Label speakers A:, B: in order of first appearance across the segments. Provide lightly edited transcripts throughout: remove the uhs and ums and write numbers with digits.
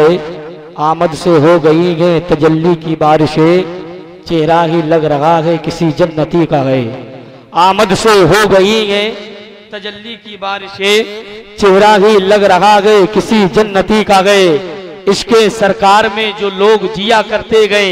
A: गए, आमद से हो गई है तजल्ली की बारिशें, चेहरा ही लग रहा है किसी जन्नती का है। आमद से हो गई है तजल्ली की बारिशें, चेहरा ही लग रहा है किसी जन्नती का गए। इसके सरकार में जो लोग जिया करते गए,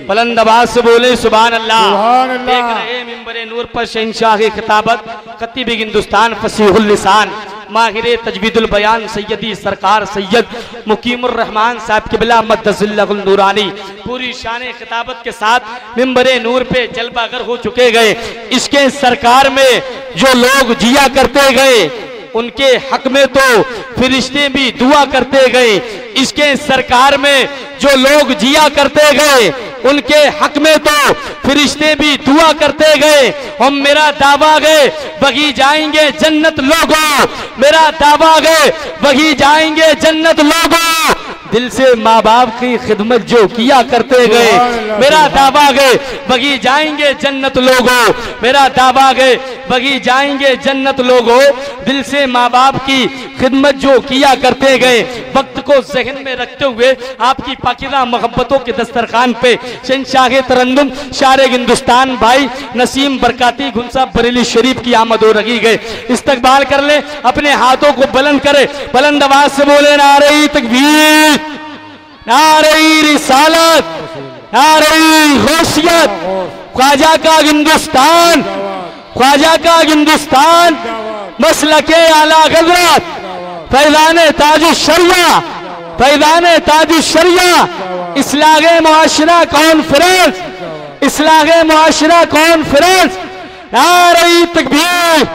A: बुलंद आवाज से बोले सुभान अल्लाह। देख रहे मिंबरे नूर पर शहंशाह खिताबत, खतीब हिंदुस्तान फसीहुल लिसान, माहिर तजवीदुल बयान सैयदी सरकार सैयद मुकीमुर रहमान साहब क़िबला मद्दज़िल्लहुल नूरानी पूरी शान खिताबत के साथ मिंबरे नूर पे जलवागर हो चुके गए। इसके सरकार में जो लोग जिया करते गए, उनके हक में तो फरिश्ते भी दुआ करते गए। इसके सरकार में जो लोग जिया करते गए, उनके हक में तो फरिश्ते भी दुआ करते गए। हम मेरा दावा गए वही जाएंगे जन्नत लोगों, मेरा दावा गए वही जाएंगे जन्नत लोगों। दिल से माँ बाप की खिदमत जो किया करते गए, मेरा दावा गए वही जाएंगे जन्नत लोगों, मेरा दावा गए वही जाएंगे जन्नत लोगों। दिल से माँ बाप की खिदमत जो किया करते गए, वक्त को जहन में रखते हुए आपकी पाकीज़ा मोहब्बतों के दस्तरखान पे शहंशाह तरन्नुम शारे हिंदुस्तान भाई नसीम बरकाती गुंसा बरेली शरीफ की आमद हो रही गए। इस्तकबाल कर ले, अपने हाथों को बुलंद करे, बुलंद आवाज से बोले नारे तकबीर, नारे रिसालत, नारे गौसियत। ख्वाजा का हिंदुस्तान, ख्वाजा का हिंदुस्तान, मसलके आला हज़रत, फैज़ान ताजुश शरिया, फैज़ान ताजुश शरिया, इस्लाहे मुआशरा कॉन्फ्रेंस, इस्लाहे मुआशरा कॉन्फ्रेंस। नारे तकबीर,